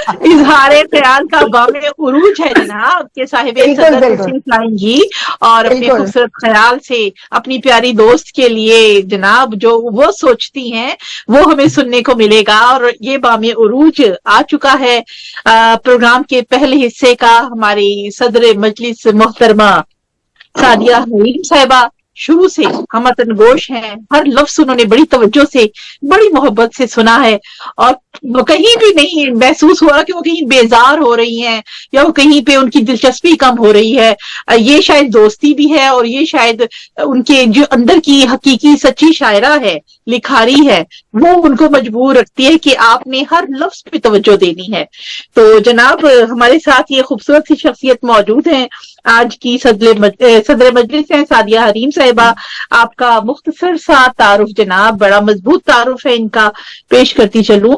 اظہار خیال کا بام عروج ہے جناب کہ صاحب صدر تشریف لائیں گی اور اپنے خوبصورت خیال سے اپنی پیاری دوست کے لیے جناب جو وہ سوچتی ہیں وہ ہمیں سننے کو ملے گا. اور یہ بام عروج آ چکا ہے پروگرام کے پہلے حصے کا. ہماری صدر مجلس محترمہ سعدیہ حریم صاحبہ شروع سے ہم وطن گوش ہیں. ہر لفظ انہوں نے بڑی توجہ سے بڑی محبت سے سنا ہے اور وہ کہیں بھی نہیں محسوس ہو رہا کہ وہ کہیں بیزار ہو رہی ہیں یا وہ کہیں پہ ان کی دلچسپی کم ہو رہی ہے. یہ شاید دوستی بھی ہے اور یہ شاید ان کے جو اندر کی حقیقی سچی شاعرہ ہے لکھاری ہے وہ ان کو مجبور رکھتی ہے کہ آپ نے ہر لفظ پہ توجہ دینی ہے. تو جناب ہمارے ساتھ یہ خوبصورت سی شخصیت موجود ہیں آج کی صدر مجلس ہیں سعدیہ حریم صاحبہ. آپ کا مختصر سا تعارف جناب, بڑا مضبوط تعارف ہے ان کا, پیش کرتی چلوں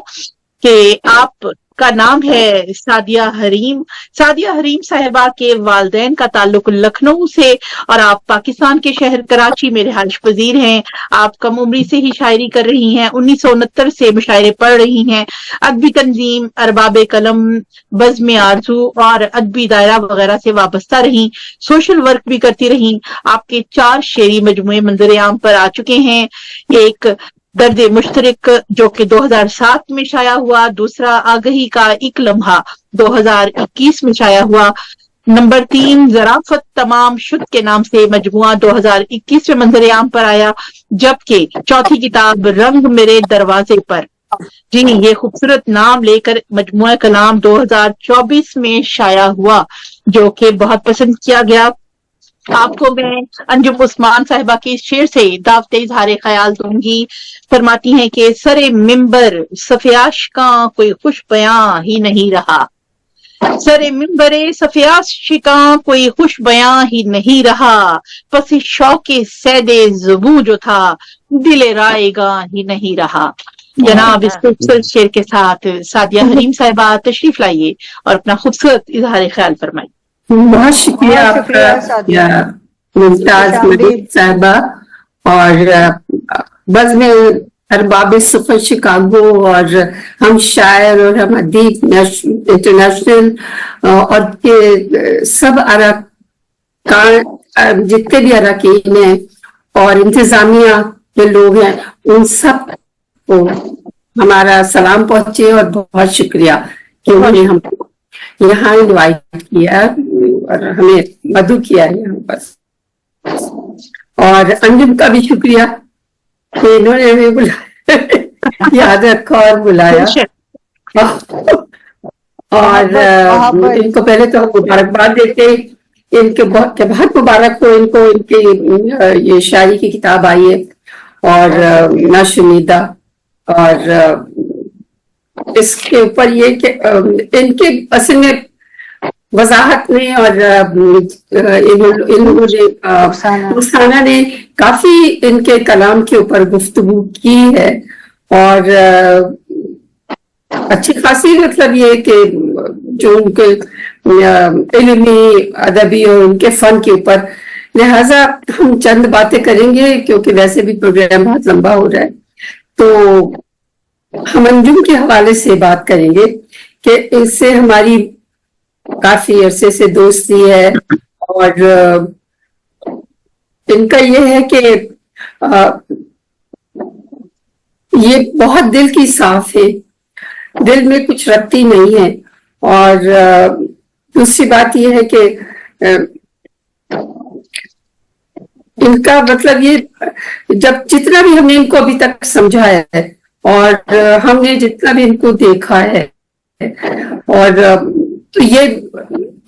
کہ آپ کا نام ہے سعدیہ حریم. سعدیہ حریم صاحبہ کے والدین کا تعلق لکھنؤ سے اور آپ پاکستان کے شہر کراچی میں رہائش پذیر ہیں. آپ کم عمری سے ہی شاعری کر رہی ہیں, 1969 سے مشاعرے پڑھ رہی ہیں. ادبی تنظیم ارباب قلم, بزم آرزو اور ادبی دائرہ وغیرہ سے وابستہ رہیں. سوشل ورک بھی کرتی رہیں. آپ کے 4 شعری مجموعے منظر عام پر آ چکے ہیں. ایک درد مشترک جو کہ 2007 میں شائع ہوا, دوسرا آگہی کا ایک لمحہ 2021 میں شائع ہوا, نمبر 3 ظرافت تمام شد کے نام سے مجموعہ 2021 میں منظر عام پر آیا, جبکہ چوتھی کتاب رنگ میرے دروازے پر جی یہ خوبصورت نام لے کر مجموعہ کلام 2024 میں شائع ہوا جو کہ بہت پسند کیا گیا. آپ کو میں انجم عثمان صاحبہ کے شعر سے دعوت اظہار خیال دوں گی. فرماتی ہیں کہ سر ممبر صفیاش کا کوئی خوش بیاں ہی نہیں رہا, سر ممبر صفیاش کا کوئی خوش بیاں ہی نہیں رہا, پس شوق سید زبو جو تھا دل رائے گاں ہی نہیں رہا. جناب اس خوبصورت شعر کے ساتھ سعدیہ حریم صاحبہ تشریف لائیے اور اپنا خوبصورت اظہار خیال فرمائیے. بہت شکریہ آپ کا ممتاز مدید صاحبہ. اور بزم ارباب سفر شکاگو اور ہم شاعر اور ہم ادیب انٹرنیشنل اور کے سب اراکان جتنے بھی اراکین ہیں اور انتظامیہ کے لوگ ہیں ان سب کو ہمارا سلام پہنچے اور بہت شکریہ کہ انہوں نے ہم کو یہاں انوائٹ کیا اور ہمیں مدعو کیا ہے یہاں پر. اور انجم کا بھی شکریہ کہ انہوں نے ہمیں بلایا, یاد رکھا اور بلایا. اور ان کو پہلے تو مبارکباد دیتے ان کے بہت مبارک ہو ان کو, ان کی یہ شاعری کی کتاب آئی ہے اور ناشمیدہ. اور اس کے اوپر یہ کہ ان کے اصل میں وضاحت میں اور رخسانہ نے کافی ان کے کلام کے اوپر گفتگو کی ہے اور اچھی خاصی مطلب یہ کہ جو ان کے علمی ادبی اور ان کے فن کے اوپر, لہذا ہم چند باتیں کریں گے کیونکہ ویسے بھی پروگرام بہت لمبا ہو رہا ہے. تو ہم انجم کے حوالے سے بات کریں گے کہ اس سے ہماری کافی عرصے سے دوستی ہے اور ان کا یہ ہے کہ یہ بہت دل کی صاف ہے, دل میں کچھ رکھتی نہیں ہے. اور دوسری بات یہ ہے کہ ان کا مطلب یہ جتنا بھی ہم نے ان کو ابھی تک سمجھایا ہے اور ہم نے جتنا بھی ان کو دیکھا ہے اور تو یہ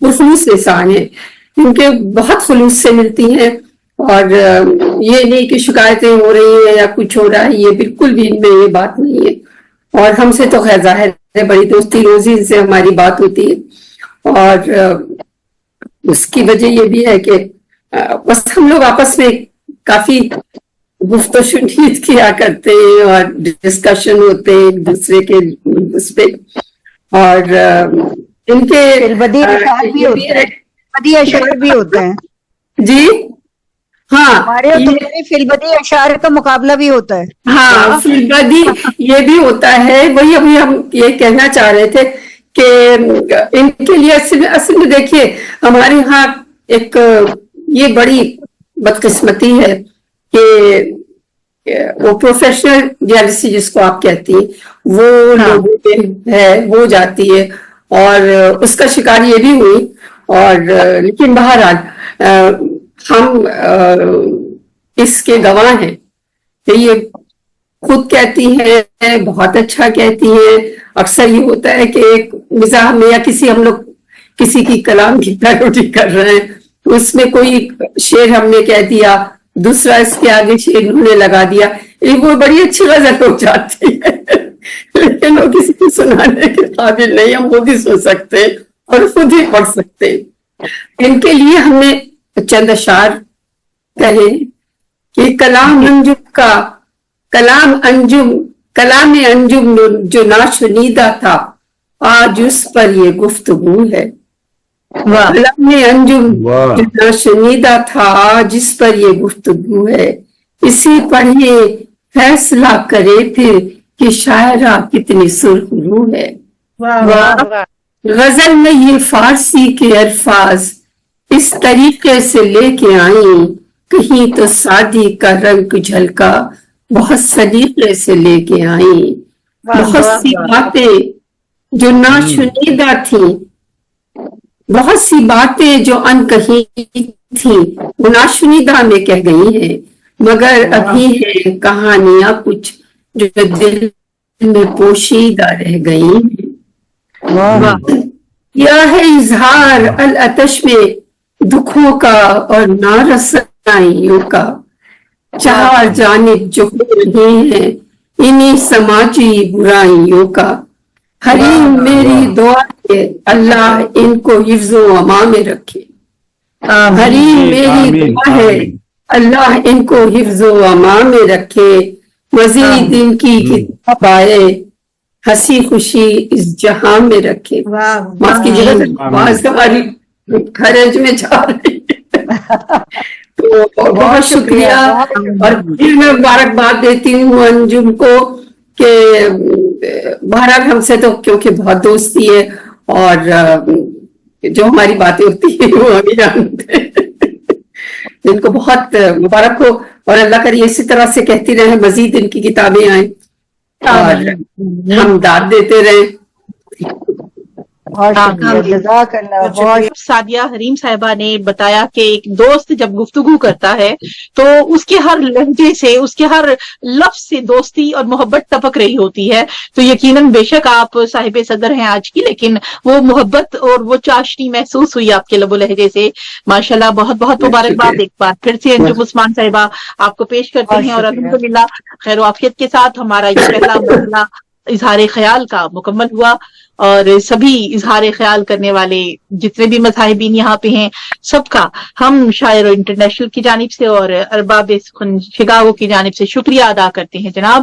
خلوص انسان ہے, ان کے بہت خلوص سے ملتی ہیں اور یہ نہیں کہ شکایتیں ہو رہی ہیں یا کچھ ہو رہا ہے, یہ بالکل بھی ان میں یہ بات نہیں ہے. اور ہم سے تو خیر ظاہر ہے بڑی دوستی روزی ان سے ہماری بات ہوتی ہے اور اس کی وجہ یہ بھی ہے کہ بس ہم لوگ آپس میں کافی گفت و شنید کیا کرتے ہیں اور ڈسکشن ہوتے ہیں ایک دوسرے کے اس پہ. اور ان کے اشعار بھی ہوتے ہیں جی ہاں ہمارے فلبدی اشعار کا مقابلہ بھی ہوتا ہے. ہاں فلبدی یہ بھی ہوتا ہے. وہی ابھی ہم یہ کہنا چاہ رہے تھے کہ ان کے لیے اصل میں دیکھیے ہمارے یہاں ایک یہ بڑی بدقسمتی ہے کہ وہ پروفیشنل جیلسی جس کو آپ کہتی ہیں وہ لوگوں پہ ہے، وہ جاتی ہے اور اس کا شکار یہ بھی ہوئی. اور لیکن بہرحال ہم اس کے گواہ ہیں کہ یہ خود کہتی ہے، بہت اچھا کہتی ہے. اکثر یہ ہوتا ہے کہ ایک مزاح میں یا ہم لوگ کسی کی کلام کی پیروڈی کر رہے ہیں تو اس میں کوئی شعر ہم نے کہہ دیا، دوسرا اس کے آگے شعر انہوں نے لگا دیا، وہ بڑی اچھی غزل ہو جاتی ہے لیکن وہ کسی کو سنانے کے قابل نہیں، ہم وہ بھی سن سکتے اور خود ہی پڑھ سکتے. ان کے لیے ہم نے چند اشعار کہے کہ کلام انجم جو ناشنیدہ تھا آج اس پر یہ گفتگو ہے. کلام انجم جو ناشنیدہ تھا آج اس پر یہ گفتگو ہے. اسی پڑھے فیصلہ کرے پھر کہ شاعرہ کتنی سرخ روح ہے. غزل میں یہ فارسی کے الفاظ اس طریقے سے لے کے آئیں، کہیں تو سادی کا رنگ جھلکا بہت سلیقے سے لے کے آئیں. بہت سی باتیں جو ناشنیدہ تھیں، بہت سی باتیں جو انکہی تھیں وہ ناشنیدہ میں کہہ گئی ہیں، مگر ابھی ہے کہانیاں کچھ جو دل میں پوشیدہ رہ گئی ہیں. یا ہے اظہار العطش میں دکھوں کا اور نارسائیوں کا، چار جانب جو ہو رہی ہیں انہی سماجی برائیوں کا. حریم میری دعا ہے اللہ ان کو حفظ و امان میں رکھے. حریم میری دعا ہے اللہ ان کو حفظ و امان میں رکھے. مزید ان کی کتاب آئے ہنسی خوشی اس جہاں میں رکھے. معاف کیجیے گا آواز ہماری خرج میں جا رہی ہے. تو بہت شکریہ اور پھر میں مبارکباد دیتی ہوں انجم کو کہ بہرحال ہم سے تو کیونکہ بہت دوستی ہے اور جو ہماری باتیں ہوتی ہیں وہ ہمیں جانتے ہیں. ان کو بہت مبارک ہو اور اللہ کرے اسی طرح سے کہتی رہے، مزید ان کی کتابیں آئیں اور ہم داد دیتے رہیں. سعدیہ حریم صاحبہ نے بتایا کہ ایک دوست جب گفتگو کرتا ہے تو اس کے ہر لہجے سے، اس کے ہر لفظ سے دوستی اور محبت ٹپک رہی ہوتی ہے. تو یقیناً بے شک آپ صاحب صدر ہیں آج کی، لیکن وہ محبت اور وہ چاشنی محسوس ہوئی آپ کے لب و لہجے سے. ماشاءاللہ بہت بہت مبارکباد. ایک بار پھر سے انجم عثمان صاحبہ آپ کو پیش کرتے ہیں اور الحمدللہ خیر و عافیت کے ساتھ ہمارا یہ پہلا مرحلہ اظہار خیال کا مکمل ہوا اور سبھی اظہار خیال کرنے والے جتنے بھی مذاہبین یہاں پہ ہیں سب کا ہم شاعر انٹرنیشنل کی جانب سے اور ارباب سخن شکاگو کی جانب سے شکریہ ادا کرتے ہیں جناب.